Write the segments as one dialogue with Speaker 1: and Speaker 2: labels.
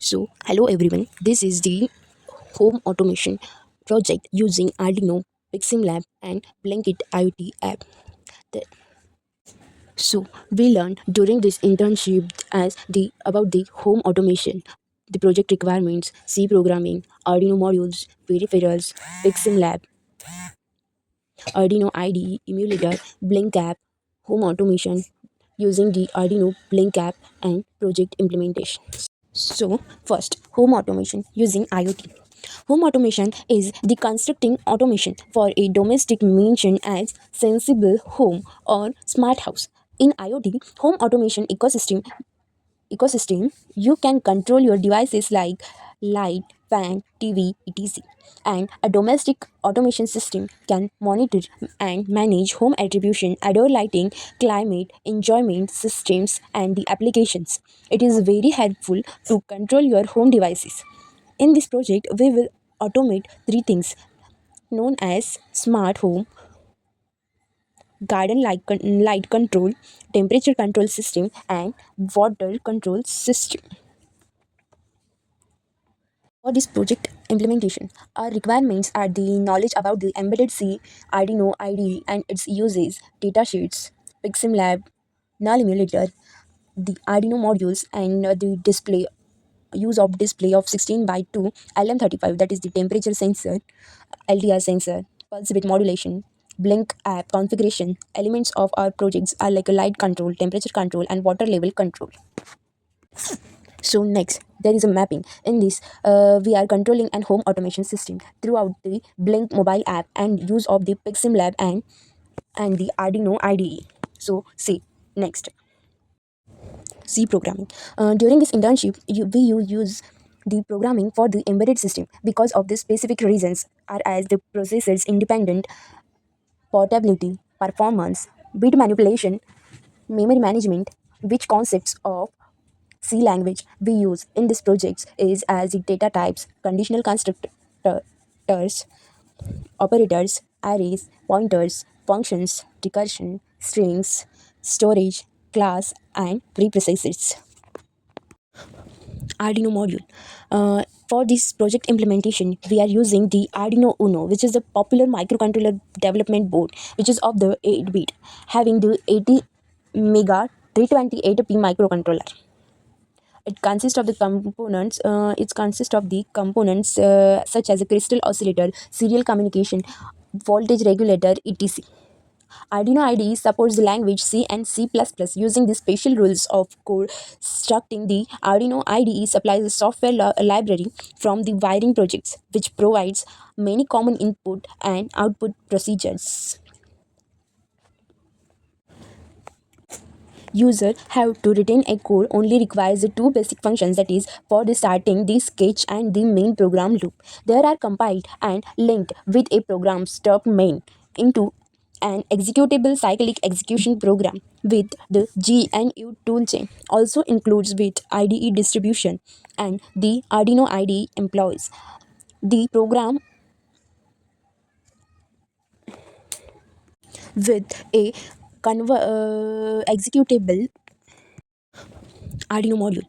Speaker 1: So, hello everyone. This is the home automation project using Arduino, Piximlab, and Blanket IoT app. The- So, we learned during this internship as the about the home automation, the project requirements, C programming, Arduino modules, peripherals, Piximlab, Arduino IDE, emulator, Blink app, home automation using the Arduino Blink app, and project implementation. So, first, home automation using IoT. Home automation is the constructing automation for a domestic mentioned as sensible home or smart house. In IoT, home automation ecosystem, you can control your devices like light, fan, TV, etc. And a domestic automation system can monitor and manage home attribution, outdoor lighting, climate, enjoyment systems, and the applications. It is very helpful to control your home devices. In this project, we will automate three things known as smart home, garden light control, temperature control system, and water control system. For this project implementation, our requirements are the knowledge about the embedded C, Arduino IDE and its uses, datasheets, Piximlab, null emulator, the Arduino modules, and the display use of display of 16 by 2 LM35, that is the temperature sensor, LDR sensor, pulse width modulation, Blink app configuration. Elements of our projects are like a light control, temperature control, and water level control. So next, there is a mapping. In this, we are controlling an home automation system throughout the Blink mobile app and use of the Pixim Lab and the Arduino IDE. So see next, C programming. During this internship, we use the programming for the embedded system because of the specific reasons are as the processor's independent portability, performance, bit manipulation, memory management, which concepts of C language we use in this project is as the data types, conditional constructors, operators, arrays, pointers, functions, recursion, strings, storage, class, and preprocessors. Arduino module. For this project implementation, we are using the Arduino Uno, which is the popular microcontroller development board, which is of the 8-bit, having the 80 mega 328p microcontroller. It consists of the components such as a crystal oscillator, serial communication, voltage regulator, etc. Arduino IDE supports the language C and C++ using the special rules of code structuring. The Arduino IDE supplies a software library from the wiring projects, which provides many common input and output procedures. User have to retain a code only requires the two basic functions, that is for the starting the sketch and the main program loop. They are compiled and linked with a program stop main into an executable cyclic execution program with the GNU toolchain. Also includes with IDE distribution, and the Arduino IDE employs the program with a executable Arduino module.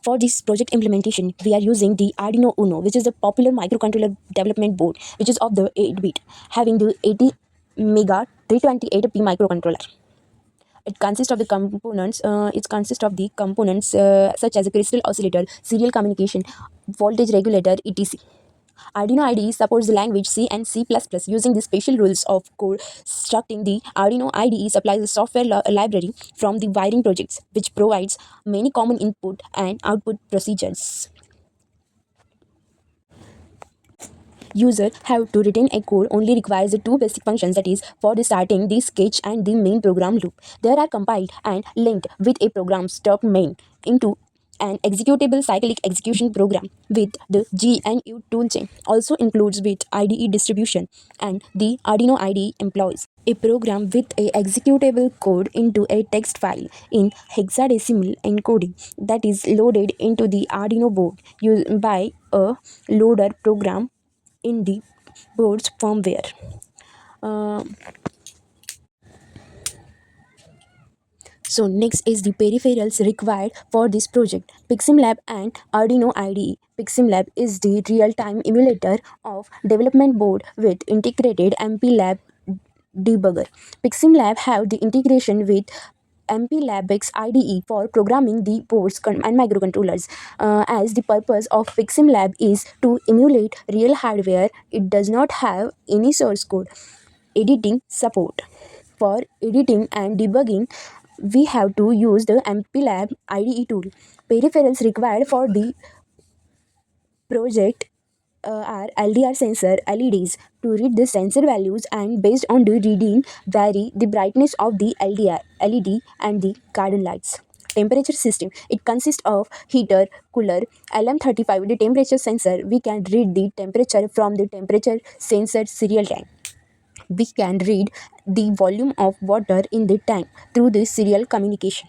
Speaker 1: For this project implementation, we are using the Arduino Uno, which is the popular microcontroller development board, which is of the 8-bit, having the 80 mega 328p microcontroller. It consists of the components such as a crystal oscillator, serial communication, voltage regulator, etc. Arduino IDE supports the language C and C++ using the special rules of code structuring. The Arduino IDE supplies a software library from the wiring projects, which provides many common input and output procedures. User have to retain a code only requires the two basic functions, that is for the starting the sketch and the main program loop. They are compiled and linked with a program stop main into an executable cyclic execution program with the GNU toolchain. Also includes with IDE distribution, and the Arduino IDE employs a program with a executable code into a text file in hexadecimal encoding that is loaded into the Arduino board used by a loader program in the board's firmware. Uh, So next is the peripherals required for this project. PiximLab and Arduino IDE. PiximLab is the real-time emulator of development board with integrated MPLAB debugger. PiximLab have the integration with MPLABX IDE for programming the boards and microcontrollers. As the purpose of PiximLab is to emulate real hardware, it does not have any source code editing support. For editing and debugging, we have to use the MPLAB IDE tool. Peripherals required for the project are LDR sensor LEDs to read the sensor values, and based on the reading vary the brightness of the LDR LED and the garden lights. Temperature system, it consists of heater, cooler, LM35, the temperature sensor. We can read the temperature from the temperature sensor serial tank. We can read the volume of water in the tank through the serial communication.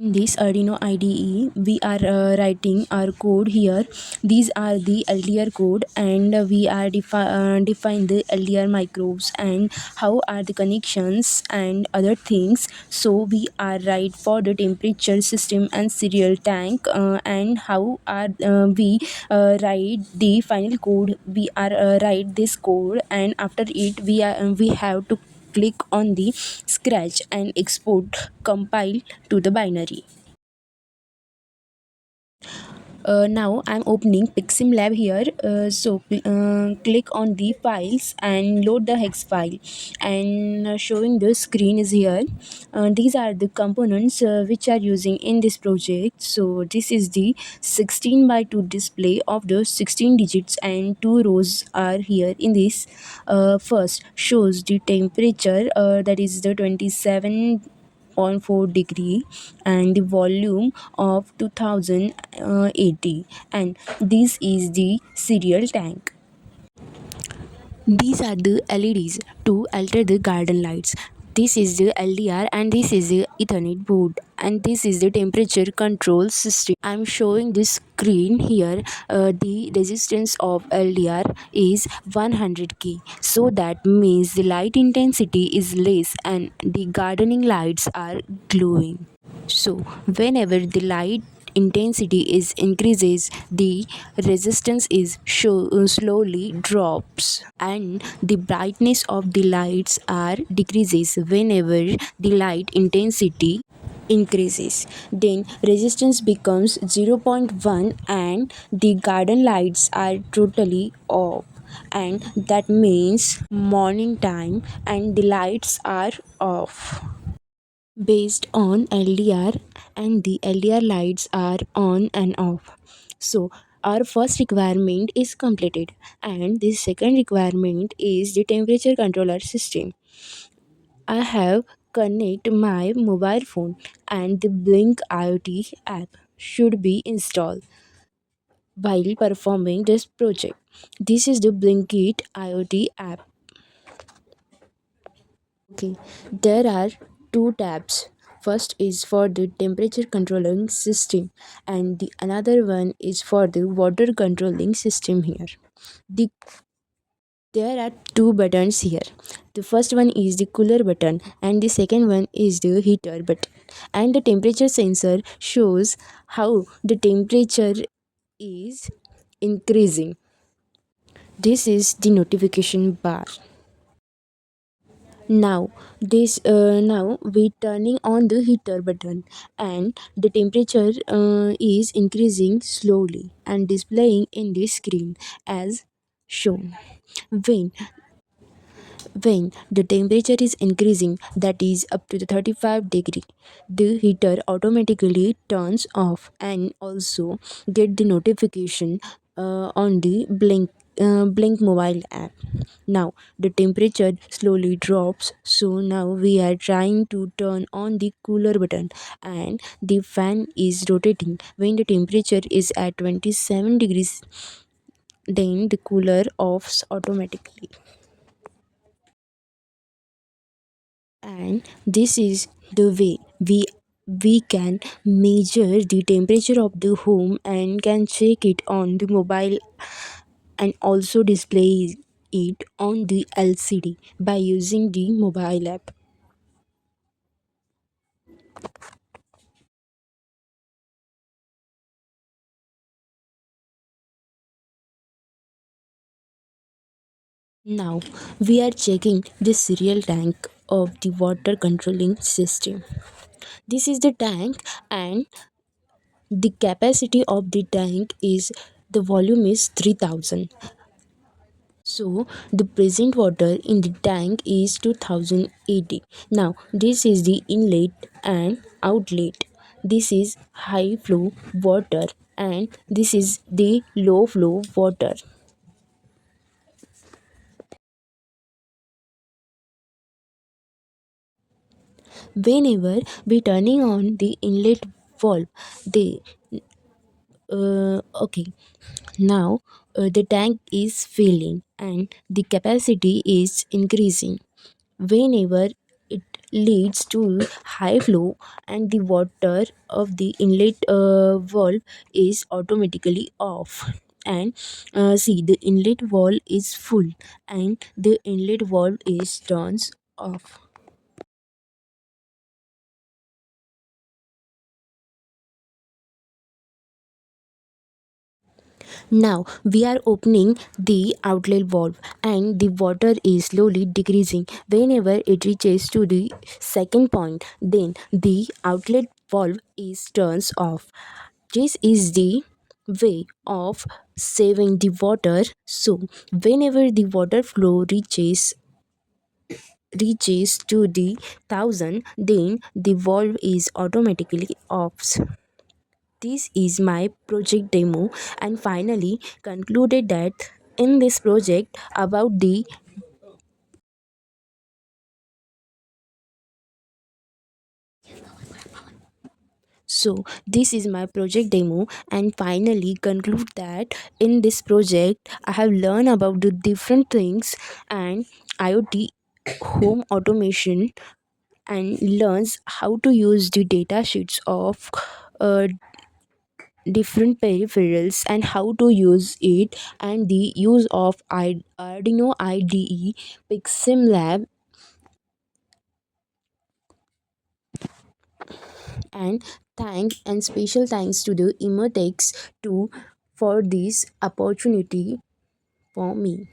Speaker 1: In this Arduino IDE, we are writing our code here. These are the LDR code, and we are define the LDR micros and how are the connections and other things. So we are write for the temperature system and serial tank, and how are we write the final code. We are write this code, and after it we have to click on the scratch and export compile to the binary. Now I'm opening PiximLab here. Click on the files and load the hex file, and showing the screen is here. These are the components which are using in this project. So this is the 16 by 2 display of the 16 digits, and two rows are here in this. First shows the temperature, that is the 27.4 degree, and the volume of 2080, and this is the serial tank. These are the LEDs to alter the garden lights. This is the LDR, and this is the Ethernet board, and this is the temperature control system. I'm showing this screen here. The resistance of LDR is 100K, so that means the light intensity is less and the gardening lights are glowing. So whenever the light intensity is increases, the resistance is slowly drops, and the brightness of the lights are decreases whenever the light intensity increases. Then resistance becomes 0.1, and the garden lights are totally off, and that means morning time and the lights are off. Based on LDR, and the LDR lights are on and off. So our first requirement is completed, and the second requirement is the temperature controller system. I have connect my mobile phone, and the Blink IoT app should be installed while performing this project. This is the Blinkit IoT app. Okay, there are two tabs. First is for the temperature controlling system, and the another one is for the water controlling system here. The there are two buttons here. The first one is the cooler button, and the second one is the heater button. And the temperature sensor shows how the temperature is increasing. This is the notification bar. Now we turning on the heater button, and the temperature is increasing slowly and displaying in the screen as shown. When when the temperature is increasing, that is up to the 35 degree, the heater automatically turns off and also get the notification on the blink mobile app. Now the temperature slowly drops, so now we are trying to turn on the cooler button, and the fan is rotating. When the temperature is at 27 degrees, then the cooler offs automatically. And this is the way we can measure the temperature of the home and can check it on the mobile, and also display it on the LCD by using the mobile app. Now we are checking the serial tank of the water controlling system. This is the tank, and the capacity of the tank is the volume is 3000. So the present water in the tank is 2080. Now this is the inlet and outlet. This is high flow water, and this is the low flow water. Whenever we turning on the inlet valve, the okay, now the tank is filling and the capacity is increasing. Whenever it leads to high flow, and the water of the inlet valve is automatically off. And see, the inlet valve is full and the inlet valve is turns off. Now we are opening the outlet valve, and the water is slowly decreasing. Whenever it reaches to the second point, then the outlet valve is turns off. This is the way of saving the water. So whenever the water flow reaches to the 1000, then the valve is automatically off. This is my project demo, and finally concluded that in this project about the so this is my project demo, and finally conclude that in this project I have learned about the different things and IoT home automation, and learns how to use the data sheets of uh, different peripherals and how to use it, and the use of Arduino IDE, Pixim Lab, and special thanks to the Immertex to for this opportunity for me.